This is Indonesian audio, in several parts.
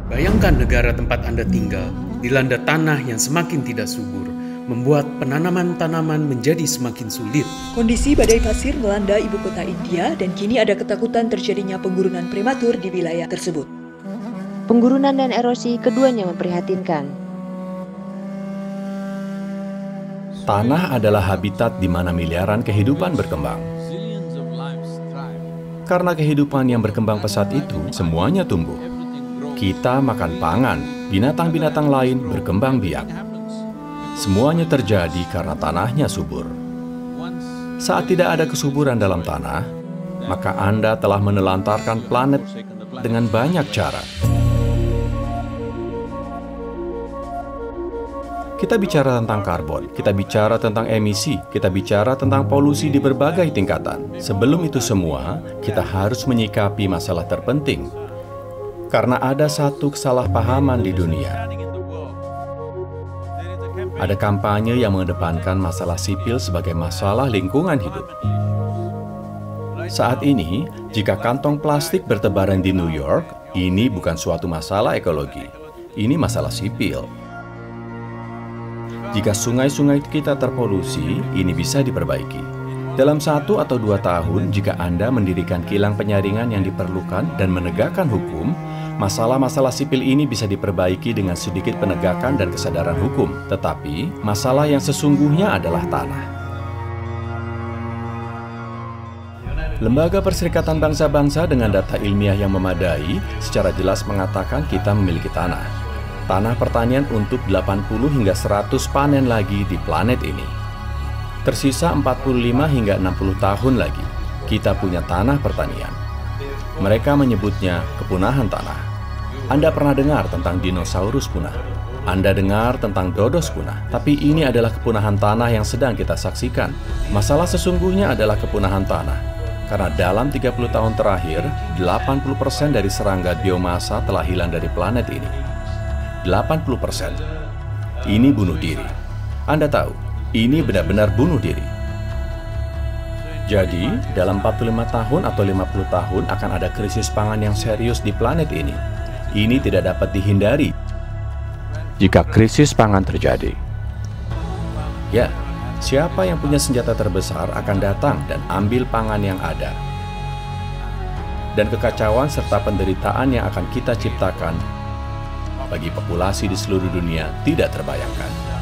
Bayangkan negara tempat Anda tinggal dilanda tanah yang semakin tidak subur, membuat penanaman tanaman menjadi semakin sulit. Kondisi badai pasir melanda ibu kota India dan kini ada ketakutan terjadinya penggurunan prematur di wilayah tersebut. Penggurunan dan erosi keduanya memprihatinkan. Tanah adalah habitat di mana miliaran kehidupan berkembang. Karena kehidupan yang berkembang pesat itu, semuanya tumbuh. Kita makan pangan, binatang-binatang lain berkembang biak. Semuanya terjadi karena tanahnya subur. Saat tidak ada kesuburan dalam tanah, maka Anda telah menelantarkan planet dengan banyak cara. Kita bicara tentang karbon, kita bicara tentang emisi, kita bicara tentang polusi di berbagai tingkatan. Sebelum itu semua, kita harus menyikapi masalah terpenting. Karena ada satu kesalahpahaman di dunia. Ada kampanye yang mengedepankan masalah sipil sebagai masalah lingkungan hidup. Saat ini, jika kantong plastik bertebaran di New York, ini bukan suatu masalah ekologi. Ini masalah sipil. Jika sungai-sungai kita terpolusi, ini bisa diperbaiki. Dalam 1 atau 2 tahun, jika Anda mendirikan kilang penyaringan yang diperlukan dan menegakkan hukum, masalah-masalah sipil ini bisa diperbaiki dengan sedikit penegakan dan kesadaran hukum. Tetapi, masalah yang sesungguhnya adalah tanah. Lembaga Perserikatan Bangsa-Bangsa dengan data ilmiah yang memadai secara jelas mengatakan kita memiliki tanah. Tanah pertanian untuk 80 hingga 100 panen lagi di planet ini. Tersisa 45 hingga 60 tahun lagi, kita punya tanah pertanian. Mereka menyebutnya kepunahan tanah. Anda pernah dengar tentang dinosaurus punah? Anda dengar tentang dodos punah? Tapi ini adalah kepunahan tanah yang sedang kita saksikan. Masalah sesungguhnya adalah kepunahan tanah. Karena dalam 30 tahun terakhir, 80% dari serangga biomasa telah hilang dari planet ini. 80%. Ini bunuh diri. Anda tahu, ini benar-benar bunuh diri. Jadi, dalam 45 tahun atau 50 tahun akan ada krisis pangan yang serius di planet ini. Ini tidak dapat dihindari jika krisis pangan terjadi. Ya, siapa yang punya senjata terbesar akan datang dan ambil pangan yang ada. Dan kekacauan serta penderitaan yang akan kita ciptakan bagi populasi di seluruh dunia tidak terbayangkan.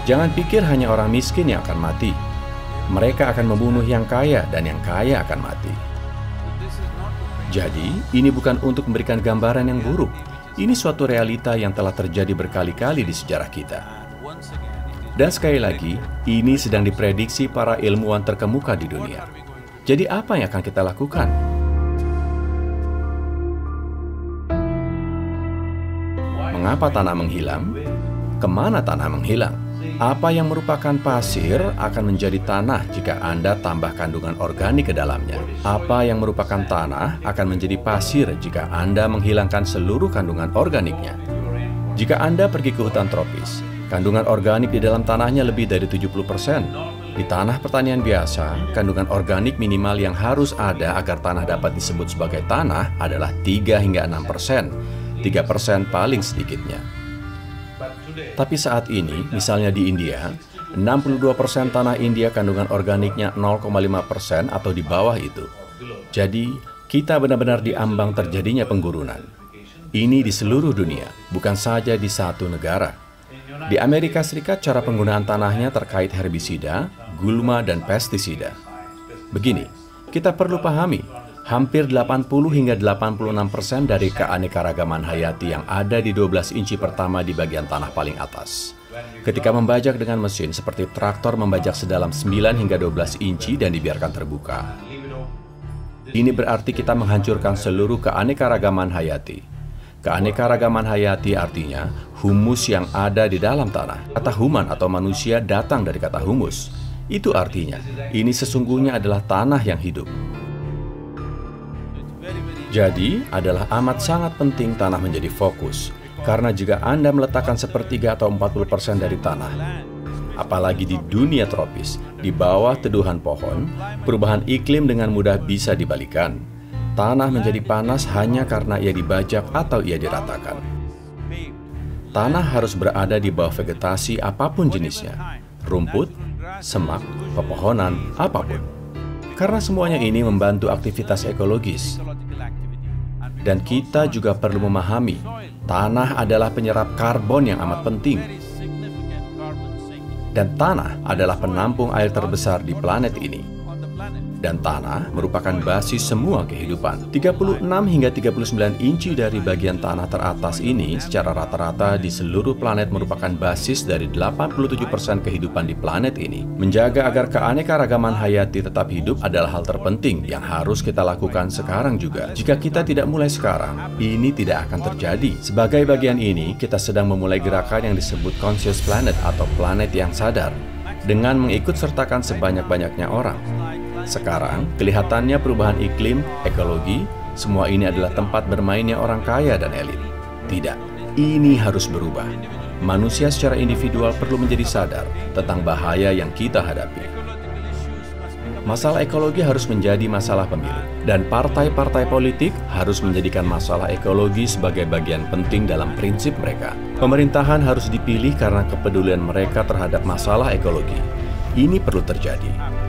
Jangan pikir hanya orang miskin yang akan mati. Mereka akan membunuh yang kaya dan yang kaya akan mati. Jadi, ini bukan untuk memberikan gambaran yang buruk. Ini suatu realita yang telah terjadi berkali-kali di sejarah kita. Dan sekali lagi, ini sedang diprediksi para ilmuwan terkemuka di dunia. Jadi apa yang akan kita lakukan? Mengapa tanah menghilang? Kemana tanah menghilang? Apa yang merupakan pasir akan menjadi tanah jika Anda tambah kandungan organik ke dalamnya. Apa yang merupakan tanah akan menjadi pasir jika Anda menghilangkan seluruh kandungan organiknya. Jika Anda pergi ke hutan tropis, kandungan organik di dalam tanahnya lebih dari 70%. Di tanah pertanian biasa, kandungan organik minimal yang harus ada agar tanah dapat disebut sebagai tanah adalah 3 hingga 6%. 3% paling sedikitnya. Tapi saat ini, misalnya di India, 62% tanah India kandungan organiknya 0,5% atau di bawah itu. Jadi, kita benar-benar diambang terjadinya penggurunan. Ini di seluruh dunia, bukan saja di satu negara. Di Amerika Serikat, cara penggunaan tanahnya terkait herbisida, gulma, dan pestisida. Begini, kita perlu pahami, hampir 80 hingga 86% dari keanekaragaman hayati yang ada di 12 inci pertama di bagian tanah paling atas. Ketika membajak dengan mesin seperti traktor membajak sedalam 9 hingga 12 inci dan dibiarkan terbuka. Ini berarti kita menghancurkan seluruh keanekaragaman hayati. Keanekaragaman hayati artinya humus yang ada di dalam tanah. Kata human atau manusia datang dari kata humus. Itu artinya, ini sesungguhnya adalah tanah yang hidup. Jadi, adalah amat sangat penting tanah menjadi fokus. Karena jika Anda meletakkan sepertiga atau 40% dari tanah, apalagi di dunia tropis, di bawah teduhan pohon, perubahan iklim dengan mudah bisa dibalikan. Tanah menjadi panas hanya karena ia dibajak atau ia diratakan. Tanah harus berada di bawah vegetasi apapun jenisnya, rumput, semak, pepohonan, apapun. Karena semuanya ini membantu aktivitas ekologis. Dan kita juga perlu memahami, tanah adalah penyerap karbon yang amat penting. Dan tanah adalah penampung air terbesar di planet ini. Dan tanah merupakan basis semua kehidupan. 36 hingga 39 inci dari bagian tanah teratas ini secara rata-rata di seluruh planet merupakan basis dari 87% kehidupan di planet ini. Menjaga agar keanekaragaman hayati tetap hidup adalah hal terpenting yang harus kita lakukan sekarang juga. Jika kita tidak mulai sekarang, ini tidak akan terjadi. Sebagai bagian ini, kita sedang memulai gerakan yang disebut Conscious Planet atau planet yang sadar, dengan mengikut sertakan sebanyak-banyaknya orang. Sekarang, kelihatannya perubahan iklim, ekologi, semua ini adalah tempat bermainnya orang kaya dan elit. Tidak, ini harus berubah. Manusia secara individual perlu menjadi sadar tentang bahaya yang kita hadapi. Masalah ekologi harus menjadi masalah pemilu, dan partai-partai politik harus menjadikan masalah ekologi sebagai bagian penting dalam prinsip mereka. Pemerintahan harus dipilih karena kepedulian mereka terhadap masalah ekologi. Ini perlu terjadi.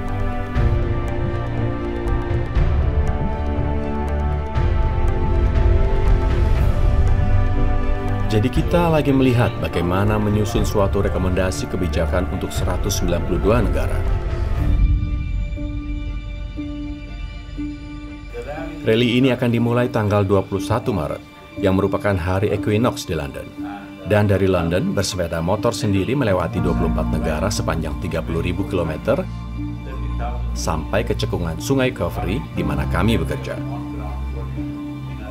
Jadi kita lagi melihat bagaimana menyusun suatu rekomendasi kebijakan untuk 192 negara. Rally ini akan dimulai tanggal 21 Maret, yang merupakan hari equinox di London. Dan dari London, bersepeda motor sendiri melewati 24 negara sepanjang 30.000 km sampai ke cekungan Sungai Coventry di mana kami bekerja.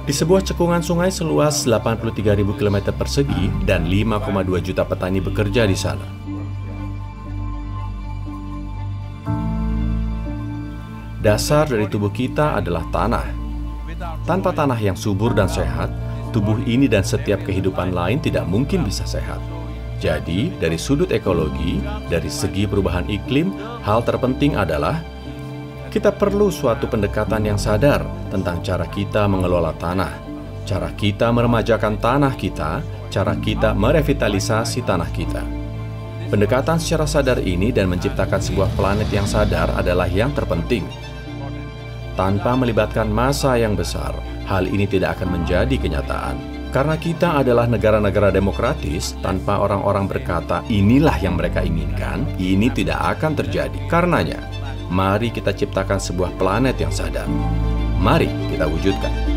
Di sebuah cekungan sungai seluas 83.000 km persegi dan 5,2 juta petani bekerja di sana. Dasar dari tubuh kita adalah tanah. Tanpa tanah yang subur dan sehat, tubuh ini dan setiap kehidupan lain tidak mungkin bisa sehat. Jadi, dari sudut ekologi, dari segi perubahan iklim, hal terpenting adalah kita perlu suatu pendekatan yang sadar tentang cara kita mengelola tanah, cara kita meremajakan tanah kita, cara kita merevitalisasi tanah kita. Pendekatan secara sadar ini dan menciptakan sebuah planet yang sadar adalah yang terpenting. Tanpa melibatkan massa yang besar, hal ini tidak akan menjadi kenyataan. Karena kita adalah negara-negara demokratis, tanpa orang-orang berkata inilah yang mereka inginkan, ini tidak akan terjadi. Karenanya, mari kita ciptakan sebuah planet yang sadar. Mari kita wujudkan.